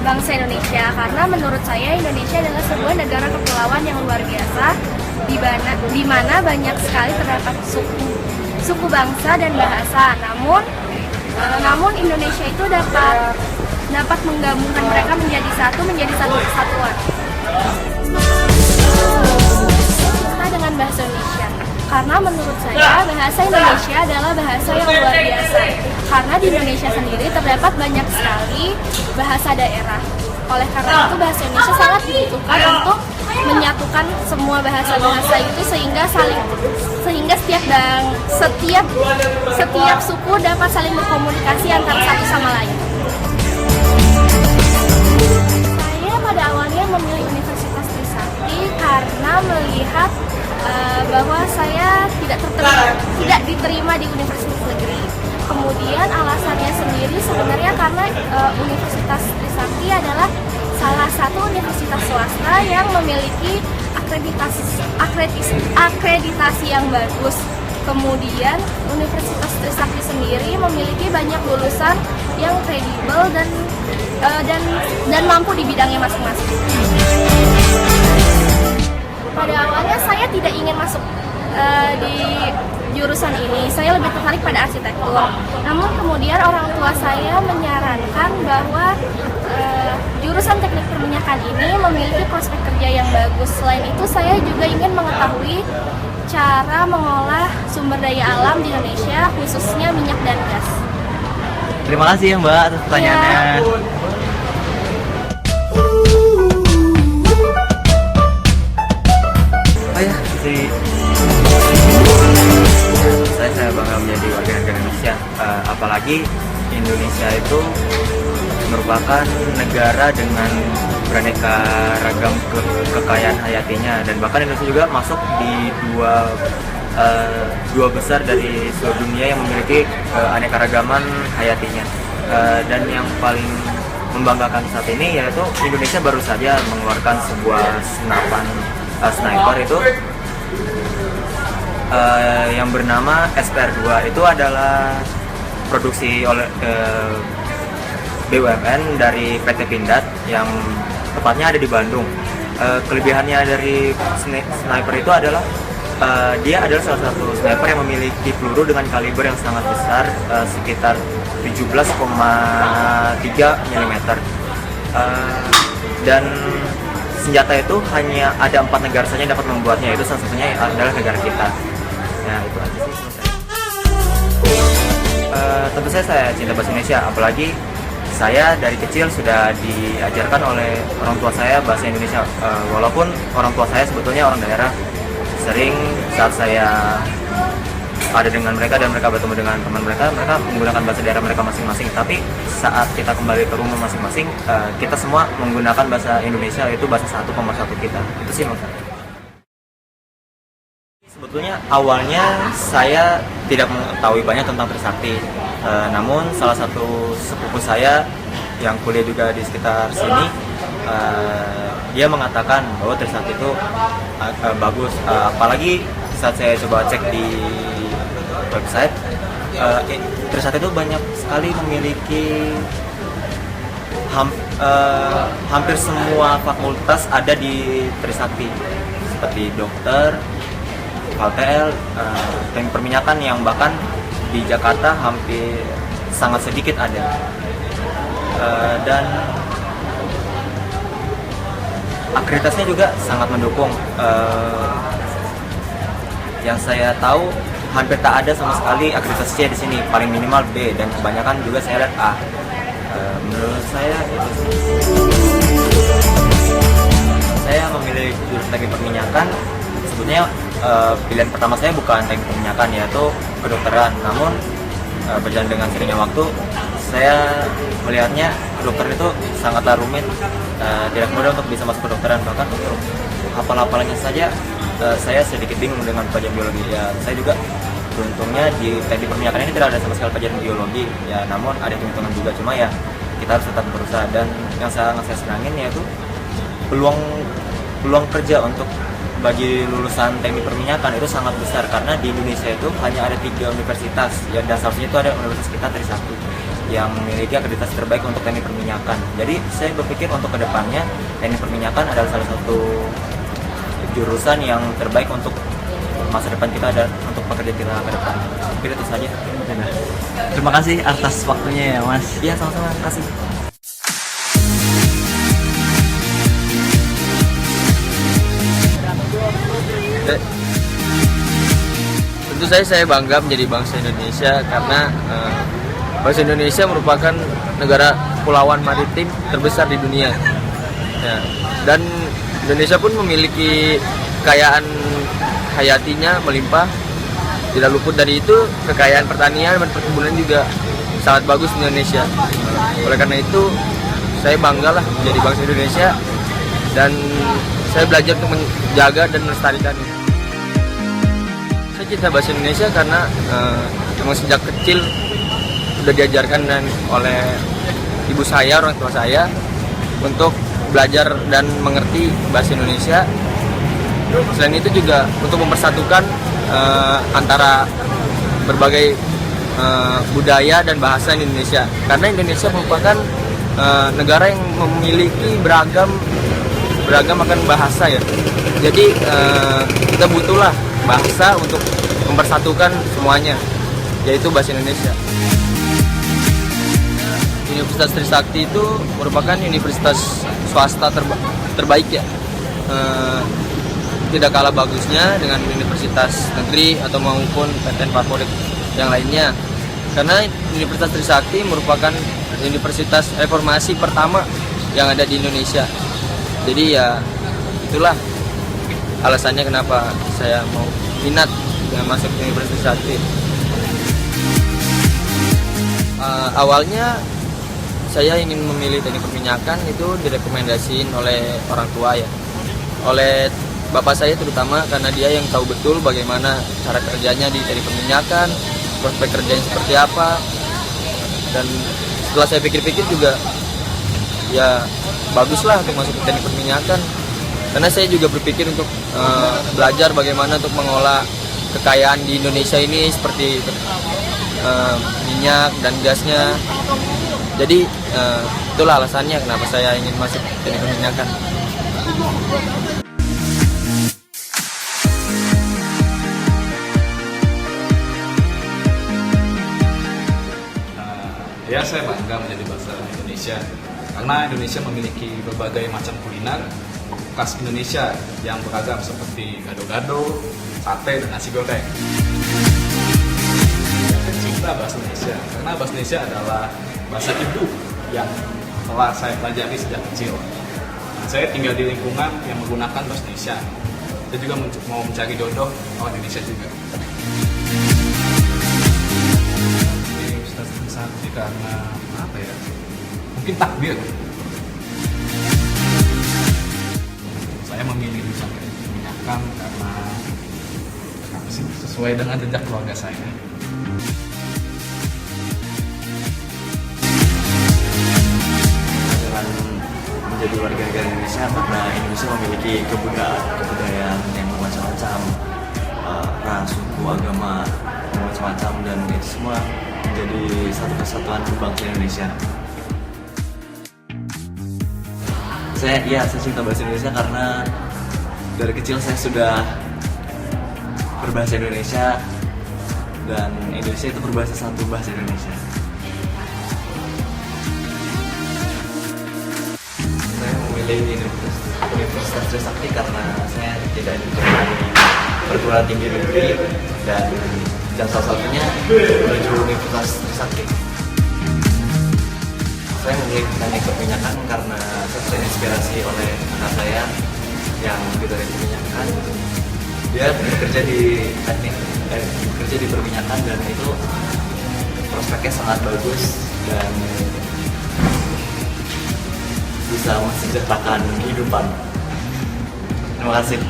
bangsa Indonesia karena menurut saya Indonesia adalah sebuah negara kepulauan yang luar biasa di mana banyak sekali terdapat suku bangsa dan bahasa. Namun Indonesia itu dapat menggabungkan mereka menjadi satu kesatuan. Kita dengan bahasa Indonesia. Karena menurut saya bahasa Indonesia adalah bahasa yang luar biasa. Karena di Indonesia sendiri terdapat banyak sekali bahasa daerah. Oleh karena itu bahasa Indonesia sangat dibutuhkan untuk menyatukan semua bahasa-bahasa itu sehingga setiap suku dapat saling berkomunikasi antara satu sama lain. Saya pada awalnya memilih Universitas Trisakti karena melihat bahwa saya tidak diterima di universitas negeri. Kemudian alasannya sendiri sebenarnya karena Universitas Trisakti adalah salah satu universitas swasta yang memiliki akreditasi yang bagus. Kemudian Universitas Trisakti sendiri memiliki banyak lulusan yang kredibel dan mampu di bidangnya masing-masing. Pada awalnya saya tidak ingin masuk di jurusan ini, saya lebih tertarik pada arsitektur. Namun kemudian orang tua saya menyarankan bahwa jurusan teknik perminyakan ini memiliki prospek kerja yang bagus. Selain itu saya juga ingin mengetahui cara mengolah sumber daya alam di Indonesia, khususnya minyak dan gas. Terima kasih ya Mbak atas pertanyaannya. Ya. Saya bangga menjadi warga negara Indonesia, apalagi Indonesia itu merupakan negara dengan beraneka ragam kekayaan hayatinya, dan bahkan Indonesia juga masuk di dua besar dari seluruh dunia yang memiliki keanekaragaman hayatinya. Dan yang paling membanggakan saat ini yaitu Indonesia baru saja mengeluarkan sebuah senapan sniper itu yang bernama SPR-2. Itu adalah produksi oleh BUMN dari PT Pindad yang tepatnya ada di Bandung. Kelebihannya dari sniper itu adalah dia adalah salah satu sniper yang memiliki peluru dengan kaliber yang sangat besar, sekitar 17,3 mm. Dan senjata itu hanya ada 4 negara saja yang dapat membuatnya, itu salah satunya adalah negara kita. Ya, itu aja sih. Tentu saja saya cinta bahasa Indonesia, apalagi saya dari kecil sudah diajarkan oleh orang tua saya bahasa Indonesia. Walaupun orang tua saya sebetulnya orang daerah, sering saat saya ada dengan mereka dan mereka bertemu dengan teman mereka menggunakan bahasa daerah mereka masing-masing. Tapi saat kita kembali ke rumah masing-masing, kita semua menggunakan bahasa Indonesia, yaitu bahasa satu kita. Itu sih menurut saya. Sebetulnya awalnya saya tidak mengetahui banyak tentang Trisakti, namun salah satu sepupu saya yang kuliah juga di sekitar sini, dia mengatakan bahwa Trisakti itu bagus. Apalagi saat saya coba cek di website, Trisakti itu banyak sekali memiliki hampir semua fakultas ada di Trisakti, seperti dokter, KTL, teknik perminyakan yang bahkan di Jakarta hampir sangat sedikit ada. Dan akreditasinya juga sangat mendukung. Yang saya tahu hampir tak ada sama sekali akreditasinya di sini, paling minimal B, dan kebanyakan juga saya lihat A. Menurut saya itu sih. Saya memilih jurusan teknik perminyakan. Sebetulnya pilihan pertama saya bukan teknik perminyakan, yaitu kedokteran. Namun berjalan dengan seringnya waktu, saya melihatnya kedokteran itu sangatlah rumit, tidak mudah untuk bisa masuk kedokteran. Bahkan untuk hafal-hafalannya saja saya sedikit bingung dengan pelajaran biologi. Ya, saya juga beruntungnya di teknik perminyakan ini tidak ada sama sekali pelajaran biologi. Ya, namun ada hitung-hitungan juga, cuma ya kita harus tetap berusaha. Dan yang sangat saya senangin yaitu peluang kerja untuk bagi lulusan teknik perminyakan itu sangat besar, karena di Indonesia itu hanya ada 3 universitas, ya, dan salah satunya itu ada universitas kita Trisakti. yang memiliki akreditasi terbaik untuk teknik perminyakan. Jadi saya berpikir untuk kedepannya teknik perminyakan adalah salah satu jurusan yang terbaik untuk masa depan kita dan untuk pekerja kita ke depan. Mungkin itu saja. Terima kasih atas waktunya ya Mas. Iya, sama-sama. Terima kasih. Tentu saya bangga menjadi bangsa Indonesia karena bangsa Indonesia merupakan negara kepulauan maritim terbesar di dunia. Ya, dan Indonesia pun memiliki kekayaan hayatinya melimpah. Tidak luput dari itu, kekayaan pertanian dan perkebunan juga sangat bagus di Indonesia. Oleh karena itu, saya bangga lah menjadi bangsa Indonesia dan saya belajar untuk menjaga dan melestarikan. Saya cinta bahasa Indonesia karena memang sejak kecil sudah diajarkan oleh ibu saya, orang tua saya untuk belajar dan mengerti bahasa Indonesia. Selain itu juga untuk mempersatukan antara berbagai budaya dan bahasa di Indonesia. Karena Indonesia merupakan negara yang memiliki beragam akan bahasa ya. Jadi kita butuhlah bahasa untuk mempersatukan semuanya, yaitu bahasa Indonesia. Universitas Trisakti itu merupakan universitas swasta terbaik ya. Tidak kalah bagusnya dengan universitas negeri atau maupun PTN favorit yang lainnya. Karena Universitas Trisakti merupakan universitas reformasi pertama yang ada di Indonesia. Jadi ya itulah alasannya kenapa saya mau minat dengan masuk ke Universitas Trisakti. Awalnya saya ingin memilih teknik perminyakan itu direkomendasiin oleh orang tua ya, oleh bapak saya terutama, karena dia yang tahu betul bagaimana cara kerjanya di teknik perminyakan, prospek kerjanya seperti apa. Dan setelah saya pikir-pikir juga ya baguslah untuk masuk ke teknik perminyakan, karena saya juga berpikir untuk belajar bagaimana untuk mengolah kekayaan di Indonesia ini seperti minyak dan gasnya. Jadi itulah alasannya kenapa saya ingin masuk teknik perminyakan. Ya, saya bangga menjadi bangsa Indonesia karena Indonesia memiliki berbagai macam kuliner khas Indonesia yang beragam seperti gado-gado, sate, dan nasi goreng. Saya cinta bahasa Indonesia karena bahasa Indonesia adalah bahasa ibu yang telah saya pelajari sejak kecil. Nah, saya tinggal di lingkungan yang menggunakan bahasa Indonesia. Saya juga mau mencari jodoh orang Indonesia juga. Karena apa ya? Mungkin takdir. Saya memilih jurusan teknik perminyakan karena sesuai dengan jejak keluarga saya. Dengan menjadi warga negara Indonesia, karena Indonesia memiliki kebudayaan yang macam-macam, ras, suku, agama, macam-macam, dan itu semua menjadi satu kesatuan bangsa Indonesia. Saya cinta bahasa Indonesia karena dari kecil saya sudah berbahasa Indonesia dan Indonesia itu berbahasa satu bahasa Indonesia. Saya memilih Universitas Trisakti karena saya tidak diterima di perguruan tinggi negeri dan salah satunya menuju Universitas Trisakti. Saya memilih teknik perminyakan karena saya terinspirasi oleh kakak saya yang di teknik perminyakan. Dia bekerja di perminyakan dan itu prospeknya sangat bagus dan bisa mensejahterakan kehidupan. Terima kasih.